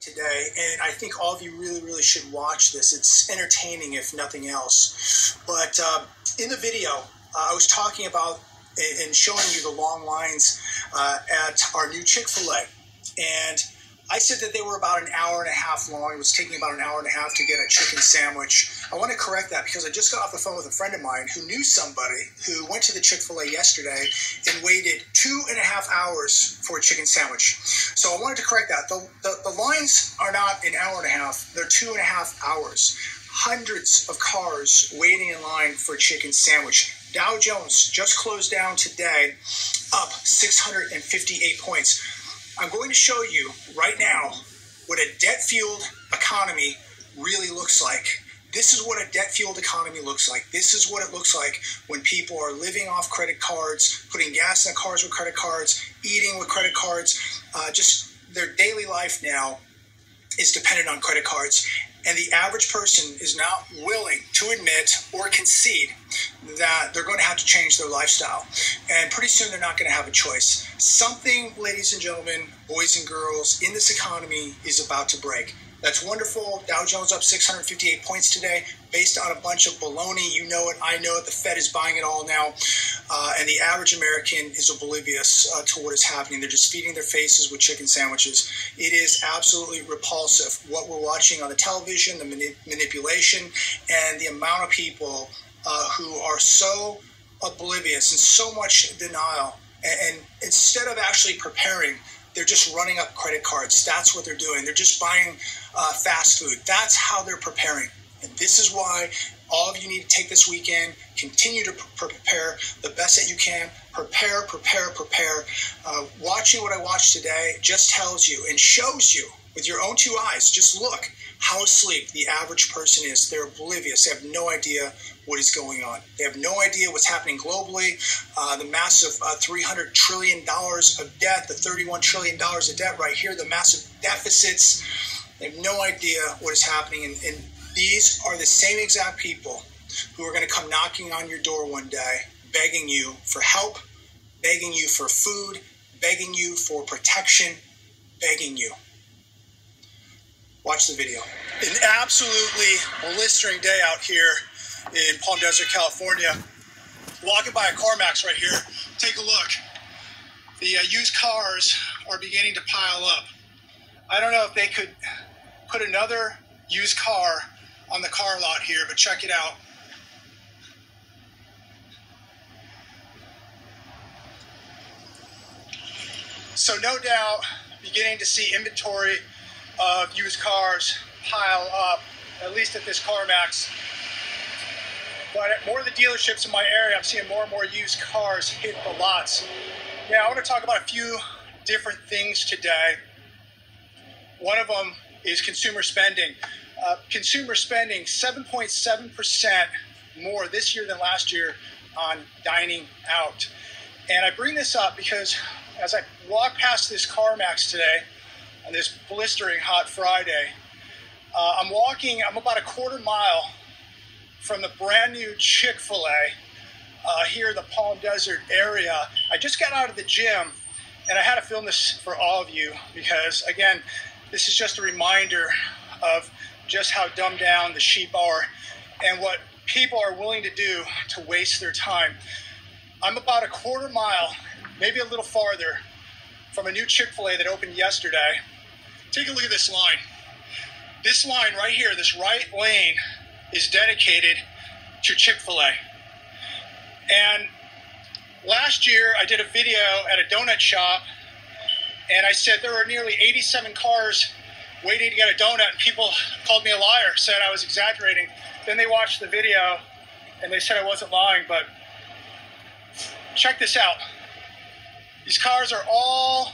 Today, and I think all of you really should watch this. It's entertaining if nothing else. But in the video, I was talking about and showing you the long lines at our new Chick-fil-A, and I said that they were about an hour and a half long. It was taking about an hour and a half to get a chicken sandwich. I want to correct that because I just got off the phone with a friend of mine who knew somebody who went to the Chick-fil-A yesterday and waited 2.5 hours for a chicken sandwich. So I wanted to correct that. The lines are not an hour and a half. They're 2.5 hours. Hundreds of cars waiting in line for a chicken sandwich. Dow Jones just closed down today, up 658 points. I'm going to show you right now what a debt-fueled economy really looks like. This is what a debt-fueled economy looks like. This is what it looks like when people are living off credit cards, putting gas in their cars with credit cards, eating with credit cards. Just their daily life now is dependent on credit cards. And the average person is not willing to admit or concede that they're going to have to change their lifestyle. And pretty soon they're not going to have a choice. Something, ladies and gentlemen, boys and girls, in this economy is about to break. That's wonderful. Dow Jones up 658 points today based on a bunch of baloney. You know it. I know it. The Fed is buying it all now. And the average American is oblivious to what is happening. They're just feeding their faces with chicken sandwiches. It is absolutely repulsive what we're watching on the television, the manipulation, and the amount of people who are so oblivious and so much denial. And instead of actually preparing, they're just running up credit cards. That's what they're doing. They're just buying fast food. That's how they're preparing. And this is why all of you need to take this weekend, continue to prepare the best that you can. Prepare. Watching what I watched today just tells you and shows you with your own two eyes. Just look how asleep the average person is. They're oblivious. They have no idea what is going on. They have no idea what's happening globally. The massive $300 trillion of debt, the $31 trillion of debt right here, the massive deficits. They have no idea what is happening. And these are the same exact people who are going to come knocking on your door one day, begging you for help, begging you for food, begging you for protection, begging you. Watch the video. An absolutely blistering day out here in Palm Desert, California. Walking by a CarMax right here. Take a look. The used cars are beginning to pile up. I don't know if they could put another used car on the car lot here, but check it out. So no doubt, beginning to see inventory of used cars pile up, at least at this CarMax. But at more of the dealerships in my area, I'm seeing more and more used cars hit the lots. Now, I want to talk about a few different things today. One of them is consumer spending. Consumer spending 7.7% more this year than last year on dining out. And I bring this up because as I walk past this CarMax today, on this blistering hot Friday, I'm about a quarter mile from the brand new Chick-fil-A here in the Palm Desert area. I just got out of the gym and I had to film this for all of you because, again, this is just a reminder of just how dumbed down the sheep are and what people are willing to do to waste their time. I'm about a quarter mile, maybe a little farther, from a new Chick-fil-A that opened yesterday. Take a look at this line. This line right here, this right lane, is dedicated to Chick-fil-A. And last year, I did a video at a donut shop, and I said there were nearly 87 cars waiting to get a donut, and people called me a liar, said I was exaggerating. Then they watched the video, and they said I wasn't lying, but check this out. These cars are all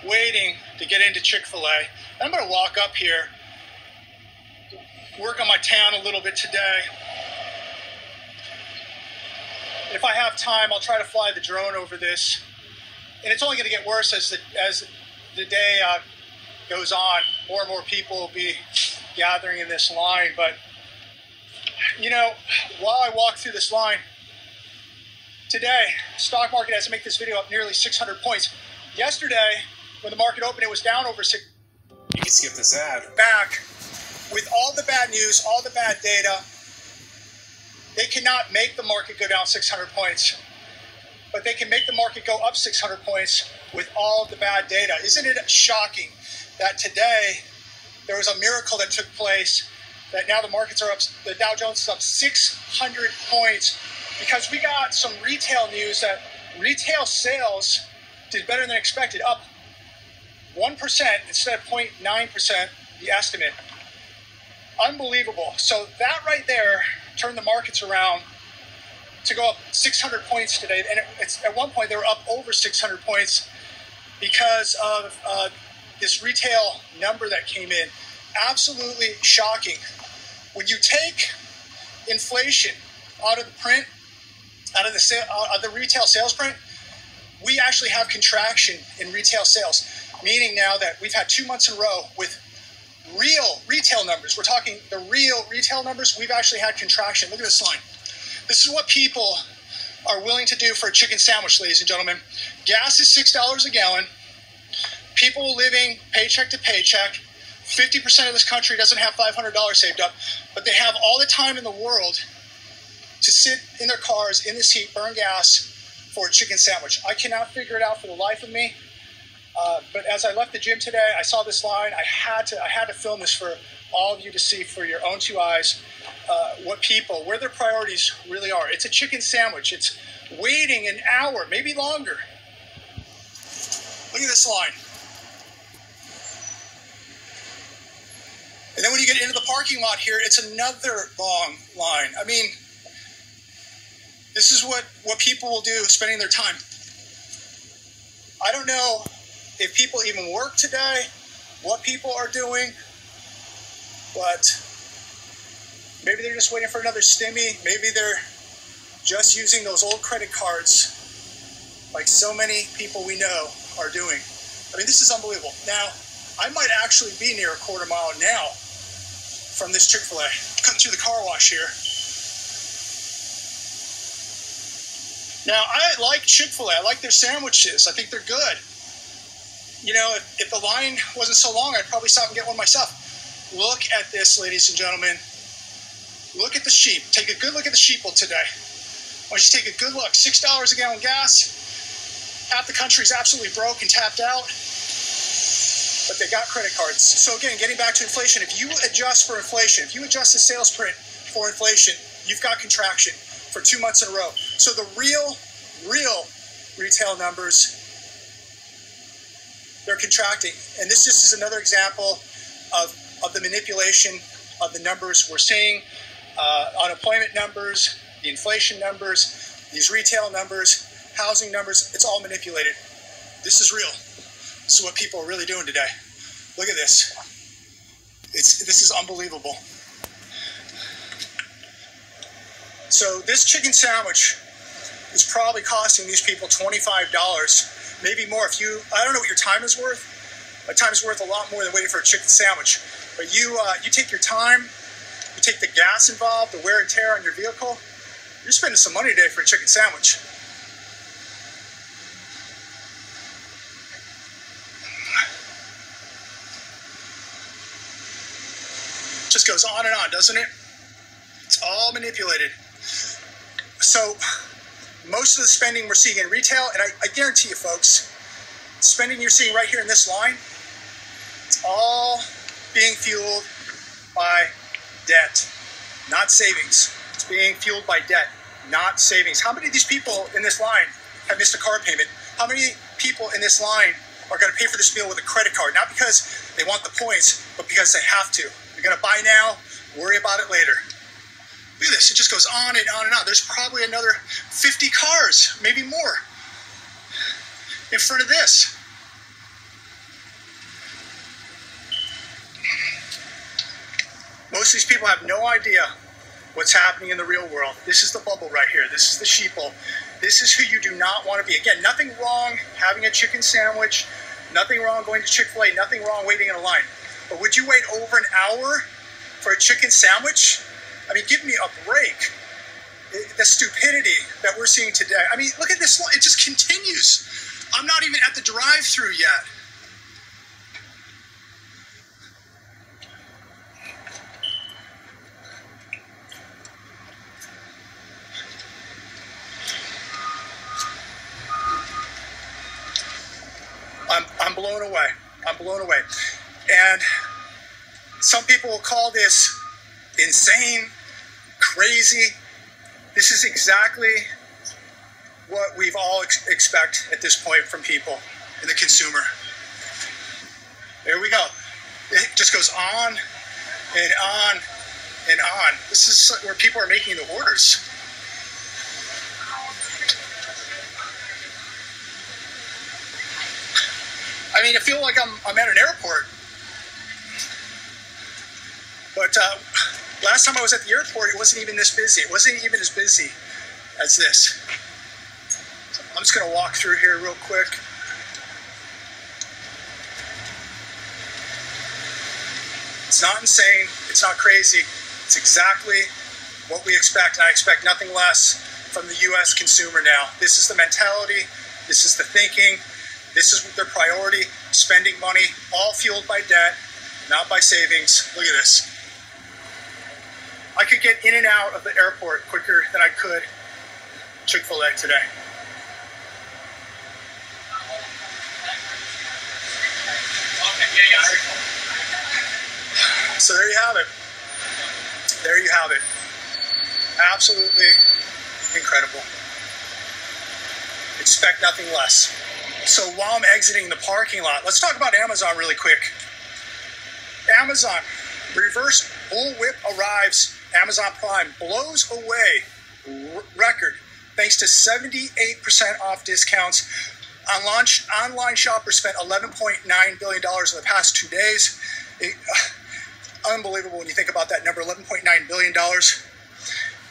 waiting to get into Chick-fil-A. I'm going to walk up here, work on my tan a little bit today. If I have time, I'll try to fly the drone over this. And it's only going to get worse as the day goes on. More and more people will be gathering in this line. But, you know, while I walk through this line, today, stock market has to make this video up nearly 600 points. Yesterday, when the market opened, it was down over 6. You can skip this ad. Back with all the bad news, all the bad data. They cannot make the market go down 600 points, but they can make the market go up 600 points with all of the bad data. Isn't it shocking that today there was a miracle that took place, that now the markets are up, the Dow Jones is up 600 points because we got some retail news that retail sales did better than expected, up 1% instead of 0.9%, the estimate. Unbelievable. So that right there turned the markets around to go up 600 points today. And it's, at one point, they were up over 600 points because of this retail number that came in. Absolutely shocking. When you take inflation out of the print, out of the retail sales print, we actually have contraction in retail sales, meaning now that we've had 2 months in a row with real retail numbers. We're talking the real retail numbers. We've actually had contraction. Look at this line. This is what people are willing to do for a chicken sandwich, ladies and gentlemen. Gas is $6 a gallon. People living paycheck to paycheck. 50% of this country doesn't have $500 saved up, but they have all the time in the world to sit in their cars in this heat, burn gas for a chicken sandwich. I cannot figure it out for the life of me. But as I left the gym today, I saw this line. I had to film this for all of you to see for your own two eyes where their priorities really are. It's a chicken sandwich. It's waiting an hour, maybe longer. Look at this line. And then when you get into the parking lot here, it's another long line. I mean, this is what people will do spending their time. I don't know if people even work today, what people are doing, but maybe they're just waiting for another stimmy. Maybe they're just using those old credit cards like so many people we know are doing. I mean, this is unbelievable. Now, I might actually be near a quarter mile now from this Chick-fil-A. Cut through the car wash here. Now, I like Chick-fil-A. I like their sandwiches. I think they're good. You know, if the line wasn't so long, I'd probably stop and get one myself. Look at this, ladies and gentlemen. Look at the sheep. Take a good look at the sheeple today. Why don't you take a good look? $6 a gallon gas. Half the country is absolutely broke and tapped out. But they got credit cards. So again, getting back to inflation, if you adjust for inflation, if you adjust the sales print for inflation, you've got contraction for 2 months in a row. So the real retail numbers, they're contracting. And this just is another example of the manipulation of the numbers we're seeing. Unemployment numbers, the inflation numbers, these retail numbers, housing numbers, it's all manipulated. This is real. This is what people are really doing today. Look at this. This is unbelievable. So this chicken sandwich is probably costing these people $25, maybe more. I don't know what your time is worth. My time is worth a lot more than waiting for a chicken sandwich. But you take your time, you take the gas involved, the wear and tear on your vehicle. You're spending some money today for a chicken sandwich. Just goes on and on, doesn't it? It's all manipulated. So most of the spending we're seeing in retail, and I guarantee you folks, spending you're seeing right here in this line, it's all being fueled by debt, not savings. It's being fueled by debt, not savings. How many of these people in this line have missed a car payment? How many people in this line are going to pay for this meal with a credit card? Not because they want the points, but because they have to. They're going to buy now, worry about it later. Look at this. It just goes on and on and on. There's probably another 50 cars, maybe more, in front of this. Most of these people have no idea what's happening in the real world. This is the bubble right here. This is the sheeple. This is who you do not want to be. Again, nothing wrong having a chicken sandwich. Nothing wrong going to Chick-fil-A. Nothing wrong waiting in a line. But would you wait over an hour for a chicken sandwich? I mean, give me a break. The stupidity that we're seeing today. I mean, look at this. It just continues. I'm not even at the drive-through yet. blown away. I'm blown away. And some people will call this insane, crazy. This is exactly what we've all expect at this point from people and the consumer. There we go. It just goes on and on and on. This is where people are making the orders. I mean, I feel like I'm at an airport. But last time I was at the airport, it wasn't even this busy. It wasn't even as busy as this. So I'm just going to walk through here real quick. It's not insane. It's not crazy. It's exactly what we expect, and I expect nothing less from the U.S. consumer now. This is the mentality. This is the thinking. This is their priority, spending money, all fueled by debt, not by savings. Look at this. I could get in and out of the airport quicker than I could Chick-fil-A today. So there you have it. There you have it. Absolutely incredible. Expect nothing less. So while I'm exiting the parking lot, let's talk about Amazon really quick. Amazon, reverse bullwhip arrives. Amazon Prime blows away record thanks to 78% off discounts. Online shoppers spent $11.9 billion in the past 2 days. Unbelievable when you think about that number, $11.9 billion.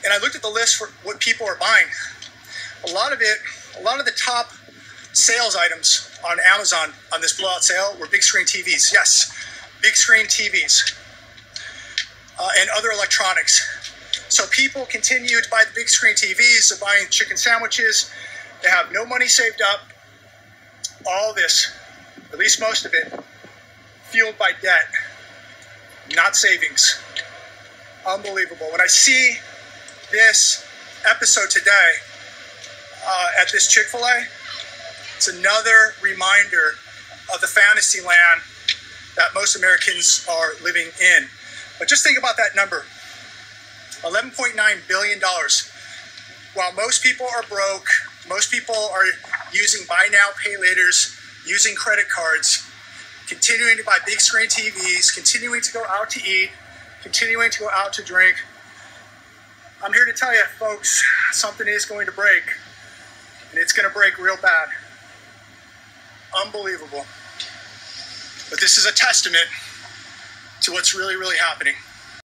And I looked at the list for what people are buying. A lot of the top sales items on Amazon on this blowout sale were big screen TVs. Yes, big screen TVs and other electronics. So people continue to buy the big screen TVs. They're buying chicken sandwiches. They have no money saved up. All this, at least most of it, fueled by debt, not savings. Unbelievable. When I see this episode today at this Chick-fil-A, it's another reminder of the fantasy land that most Americans are living in. But just think about that number, $11.9 billion. While most people are broke, most people are using buy now, pay laters, using credit cards, continuing to buy big screen TVs, continuing to go out to eat, continuing to go out to drink. I'm here to tell you, folks, something is going to break, and it's going to break real bad. Unbelievable. But this is a testament to what's really, really happening.